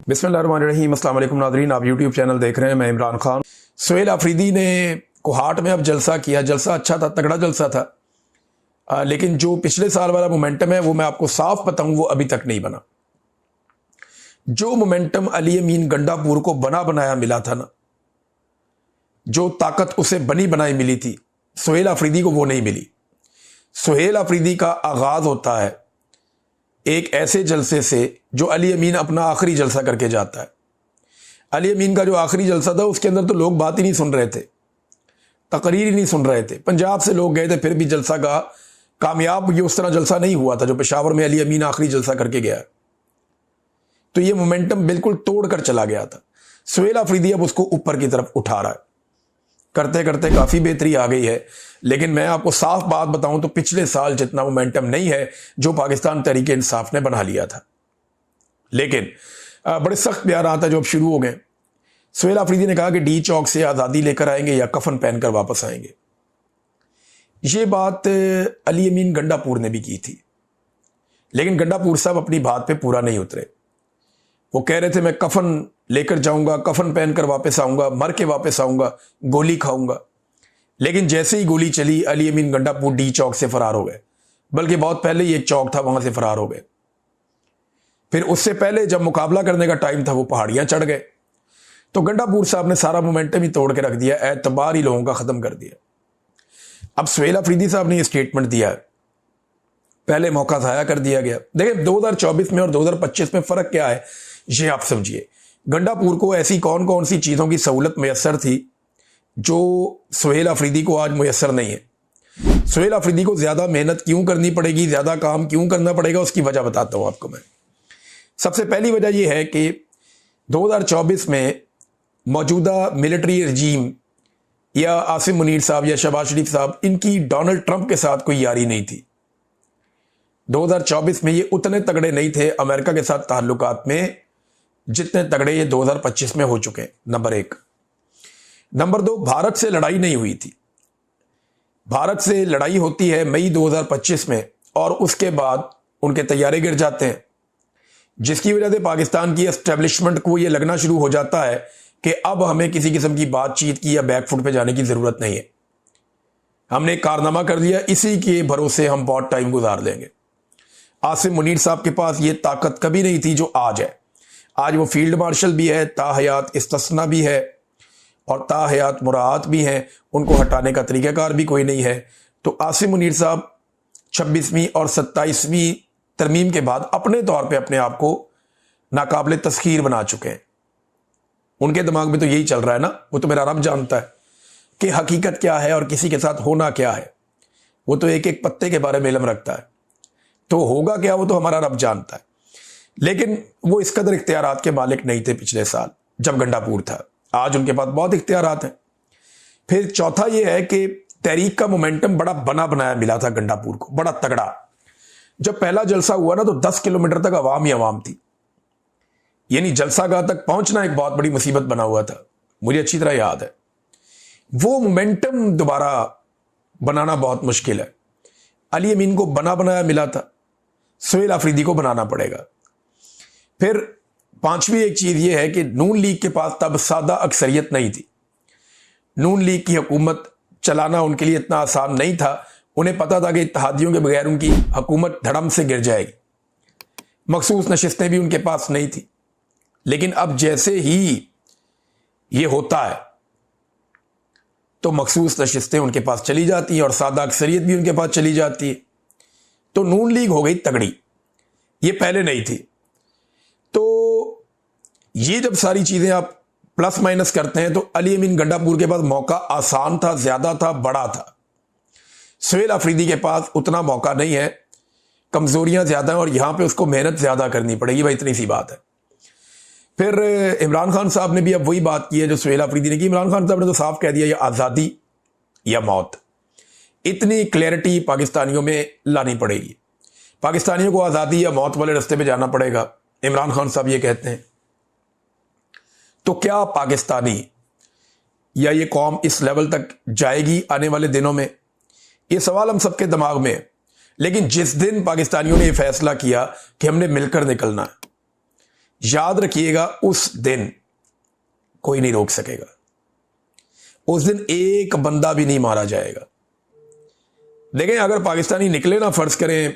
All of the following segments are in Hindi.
बिस्मिल्लाहिर्रहमानिर्रहीम। अस्सलाम वालेकुम नाज़रीन, आप यूट्यूब चैनल देख रहे हैं, मैं इमरान खान। सुहेल अफरीदी ने कोहाट में अब जलसा किया। जलसा अच्छा था, तगड़ा जलसा था, लेकिन जो पिछले साल वाला मोमेंटम है वो मैं आपको साफ बताऊं वो अभी तक नहीं बना। जो मोमेंटम अली अमीन गंडापुर को बना बनाया मिला था ना, जो ताकत उसे बनी बनाई मिली थी, सुहेल अफरीदी को वो नहीं मिली। सुहेल अफरीदी का आगाज होता है एक ऐसे जलसे से जो अली अमीन अपना आखिरी जलसा करके जाता है। अली अमीन का जो आखिरी जलसा था उसके अंदर तो लोग बात ही नहीं सुन रहे थे, तकरीर ही नहीं सुन रहे थे। पंजाब से लोग गए थे, फिर भी जलसा का कामयाब ये उस तरह जलसा नहीं हुआ था जो पेशावर में अली अमीन आखिरी जलसा करके गया। तो ये मोमेंटम बिल्कुल तोड़कर चला गया था। सुहेल अफरीदी अब उसको ऊपर की तरफ उठा रहा है, करते करते काफी बेहतरी आ गई है। लेकिन मैं आपको साफ बात बताऊं तो पिछले साल जितना मोमेंटम नहीं है जो पाकिस्तान तहरीक इंसाफ ने बना लिया था। लेकिन बड़े सख्त बयान आता जो अब शुरू हो गए। सुहेल अफरीदी ने कहा कि डी चौक से आज़ादी लेकर आएंगे या कफन पहनकर वापस आएंगे। ये बात अली अमीन गंडापुर ने भी की थी, लेकिन गंडापुर साहब अपनी बात पे पूरा नहीं उतरे। वो कह रहे थे मैं कफन लेकर जाऊंगा, कफन पहनकर वापस आऊंगा, मर के वापस आऊंगा, गोली खाऊंगा। लेकिन जैसे ही गोली चली अली अमीन गंडापुर डी चौक से फरार हो गए। बल्कि बहुत पहले ही एक चौक था वहां से फरार हो गए। फिर उससे पहले जब मुकाबला करने का टाइम था वो पहाड़ियां चढ़ गए। तो गंडापुर साहब ने सारा मोमेंटम ही तोड़ के रख दिया, एतबार ही लोगों का खत्म कर दिया। अब सुहेल अफरीदी साहब ने यह स्टेटमेंट दिया है, पहले मौका जाया कर दिया गया। देखिए 2024 में और 2025 में फर्क क्या है ये आप समझिए। गंडापुर को ऐसी कौन कौन सी चीजों की सहूलत मैसर थी जो सुहेल अफरीदी को आज मैसर नहीं है। सुहेल अफरीदी को ज्यादा मेहनत क्यों करनी पड़ेगी, ज्यादा काम क्यों करना पड़ेगा, उसकी वजह बताता हूं आपको मैं। सबसे पहली वजह यह है कि 2024 में मौजूदा मिलिट्री रजीम या आसिम मुनीर साहब या शहबाज शरीफ साहब, इनकी डोनाल्ड ट्रंप के साथ कोई यारी नहीं थी। 2024 में ये उतने तगड़े नहीं थे अमेरिका के साथ ताल्लुकात में जितने तगड़े ये 2025 में हो चुके हैं। नंबर एक। नंबर दो, भारत से लड़ाई नहीं हुई थी। भारत से लड़ाई होती है मई 2025 में और उसके बाद उनके तैयारे गिर जाते हैं, जिसकी वजह से पाकिस्तान की एस्टेब्लिशमेंट को यह लगना शुरू हो जाता है कि अब हमें किसी किस्म की बातचीत की या बैकफुट पे जाने की जरूरत नहीं है। हमने एक कारनामा कर दिया, इसी के भरोसे हम बहुत टाइम गुजार लेंगे। आसिम मुनीर साहब के पास ये ताकत कभी नहीं थी जो आज है। आज वो फील्ड मार्शल भी है, ताहयात इस्तिस्ना भी है और ताहयात मुराआत भी हैं। उनको हटाने का तरीक़ाकार भी कोई नहीं है। तो आसिम मुनीर साहब 26वीं और 27वीं तरमीम के बाद अपने तौर पे अपने आप को नाकाबिले तस्खीर बना चुके हैं। उनके दिमाग में तो यही चल रहा है ना, वो तो मेरा रब जानता है कि हकीकत क्या है और किसी के साथ होना क्या है। वो तो एक एक पत्ते के बारे में इल्म रखता है, तो होगा क्या वो तो हमारा रब जानता है। लेकिन वो इस कदर इख्तियारात के मालिक नहीं थे पिछले साल जब गंडापुर था। आज उनके पास बहुत इख्तियारात हैं। फिर चौथा ये है कि तहरीक का मोमेंटम बड़ा बना बनाया मिला था गंडापुर को, बड़ा तगड़ा। जब पहला जलसा हुआ ना तो 10 किलोमीटर तक अवाम ही अवाम थी। यानी जलसागाह तक पहुंचना एक बहुत बड़ी मुसीबत बना हुआ था, मुझे अच्छी तरह याद है। वो मोमेंटम दोबारा बनाना बहुत मुश्किल है। अली अमीन को बना बनाया मिला था, सुहेल अफरीदी को बनाना पड़ेगा। फिर पांचवी एक चीज यह है कि नून लीग के पास तब सादा अक्सरियत नहीं थी। नून लीग की हुकूमत चलाना उनके लिए इतना आसान नहीं था। उन्हें पता था कि इत्तेहादियों के बगैर उनकी हुकूमत धड़म से गिर जाएगी। मखसूस नशिस्तें भी उनके पास नहीं थी। लेकिन अब जैसे ही ये होता है तो मखसूस नशिस्तें उनके पास चली जाती हैं और सादा अक्सरियत भी उनके पास चली जाती है। तो नून लीग हो गई तगड़ी, ये पहले नहीं थी। तो ये जब सारी चीजें आप प्लस माइनस करते हैं तो अली अमीन गंडापुर के पास मौका आसान था, ज्यादा था, बड़ा था। सुहेल अफरीदी के पास उतना मौका नहीं है, कमजोरियां ज्यादा हैं और यहां पे उसको मेहनत ज्यादा करनी पड़ेगी। भाई इतनी सी बात है। फिर इमरान खान साहब ने भी अब वही बात की है जो सुहेल अफरीदी ने की। इमरान खान साहब ने तो साफ कह दिया, या आजादी या मौत। इतनी क्लैरिटी पाकिस्तानियों में लानी पड़ेगी। पाकिस्तानियों को आजादी या मौत वाले रास्ते पे जाना पड़ेगा, इमरान खान साहब ये कहते हैं। तो क्या पाकिस्तानी या ये कौम इस लेवल तक जाएगी आने वाले दिनों में? ये सवाल हम सबके दिमाग में है। लेकिन जिस दिन पाकिस्तानियों ने यह फैसला किया कि हमने मिलकर निकलना है, याद रखिएगा, उस दिन कोई नहीं रोक सकेगा। उस दिन एक बंदा भी नहीं मारा जाएगा। देखें, अगर पाकिस्तानी निकले ना, फर्ज करें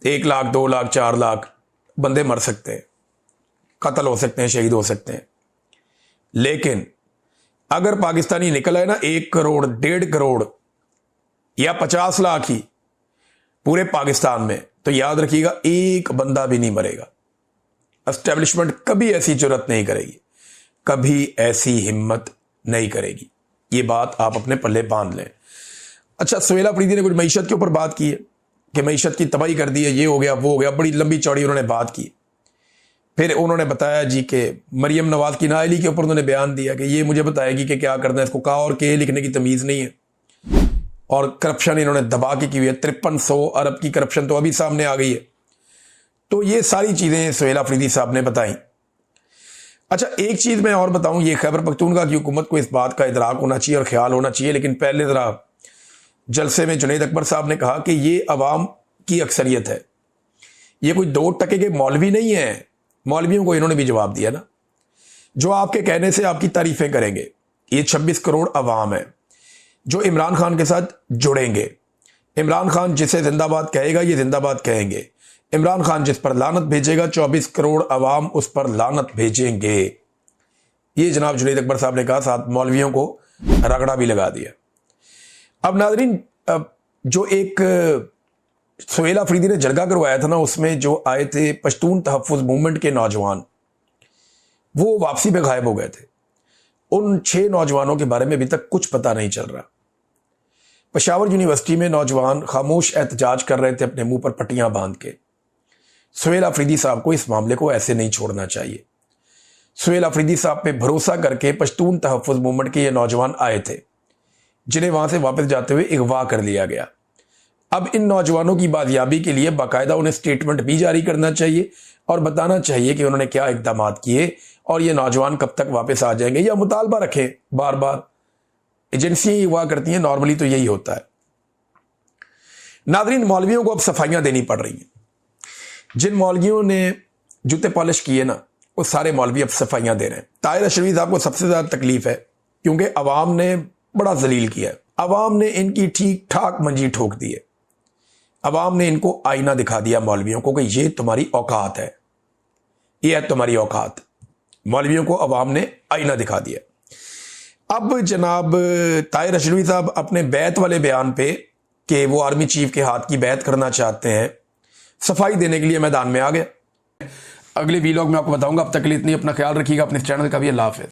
1 लाख 2 लाख 4 लाख बंदे मर सकते हैं, कत्ल हो सकते हैं, शहीद हो सकते हैं, लेकिन अगर पाकिस्तानी निकला है ना 1 करोड़ 1.5 करोड़ या 50 लाख ही पूरे पाकिस्तान में, तो याद रखिएगा एक बंदा भी नहीं मरेगा। एस्टेब्लिशमेंट कभी ऐसी जुर्रत नहीं करेगी, कभी ऐसी हिम्मत नहीं करेगी। ये बात आप अपने पल्ले बांध लें। अच्छा, सुहेल अफरीदी ने कुछ मईशत के ऊपर बात की है कि मईशत की तबाही कर दी है, ये हो गया वो हो गया, बड़ी लंबी चौड़ी उन्होंने बात की। फिर उन्होंने बताया जी कि मरियम नवाज की नाअहली के ऊपर उन्होंने बयान दिया कि ये मुझे बताएगी कि क्या करना है, इसको का और के लिखने की तमीज़ नहीं है, और करप्शन इन्होंने दबा के की हुई है। 5300 अरब की करप्शन तो अभी सामने आ गई है। तो ये सारी चीज़ें सुहेल अफरीदी साहब ने बताई। अच्छा, एक चीज़ मैं और बताऊं, ये खैबर पख्तूनख्वा की हुकूमत को इस बात का इदराक होना चाहिए और ख्याल होना चाहिए, लेकिन पहले ज़रा जलसे में जुनैद अकबर साहब ने कहा कि ये अवाम की अक्सरियत है, ये कोई 2% के मौलवी नहीं है। मौलवियों को इन्होंने भी जवाब दिया ना, जो आपके कहने से आपकी तारीफें करेंगे। ये 26 करोड़ अवाम है जो इमरान खान के साथ जुड़ेंगे। इमरान खान जिसे जिंदाबाद कहेगा ये जिंदाबाद कहेंगे। इमरान खान जिस पर लानत भेजेगा 24 करोड़ अवाम उस पर लानत भेजेंगे। ये जनाब जुनैद अकबर साहब ने कहा, साथ मौलवियों को रगड़ा भी लगा दिया। अब नाजरीन, जो एक सुहेल अफरीदी ने जलगा करवाया था ना, उसमें जो आए थे पश्तून तहफ़्फ़ुज़ मूवमेंट के नौजवान, वो वापसी पे गायब हो गए थे। उन 6 नौजवानों के बारे में अभी तक कुछ पता नहीं चल रहा। पेशावर यूनिवर्सिटी में नौजवान खामोश एहतजाज कर रहे थे अपने मुंह पर पट्टियां बांध के। सुहेल अफरीदी साहब को इस मामले को ऐसे नहीं छोड़ना चाहिए। सुहेल अफरीदी साहब पे भरोसा करके पश्तून तहफ़्फ़ुज़ मूवमेंट के ये नौजवान आए थे, जिन्हें वहां से वापस जाते हुए अगवा कर लिया गया। अब इन नौजवानों की बाजियाबी के लिए बाकायदा उन्हें स्टेटमेंट भी जारी करना चाहिए और बताना चाहिए कि उन्होंने क्या इक़दाम किए और ये नौजवान कब तक वापस आ जाएंगे, या मुतालबा रखें। बार बार एजेंसियां अगवा करती हैं, नॉर्मली तो यही होता है। नाज़रीन, मौलवियों को अब सफाइयां देनी पड़ रही हैं। जिन मौलवियों ने जूते पॉलिश किए ना, वो सारे मौलवी अब सफाइयां दे रहे हैं। ताहिर अशरफी साहब को सबसे ज्यादा तकलीफ है, क्योंकि अवाम ने बड़ा जलील किया है। अवाम ने इनकी ठीक ठाक मंजी ठोक दी है। अवाम ने इनको आईना दिखा दिया मौलवियों को कि ये तुम्हारी औकात है, ये है तुम्हारी औकात। मौलवियों को अवाम ने आईना दिखा दिया। अब जनाब ताहिर अशरफी साहब अपने बैत वाले बयान पे कि वो आर्मी चीफ के हाथ की बैत करना चाहते हैं, सफाई देने के लिए मैदान में आ गए। अगले वीलॉग में आपको बताऊंगा। अब तक के लिए इतनी, अपना ख्याल रखिएगा, अपने चैनल का भी। अल्लाह हाफ़िज़।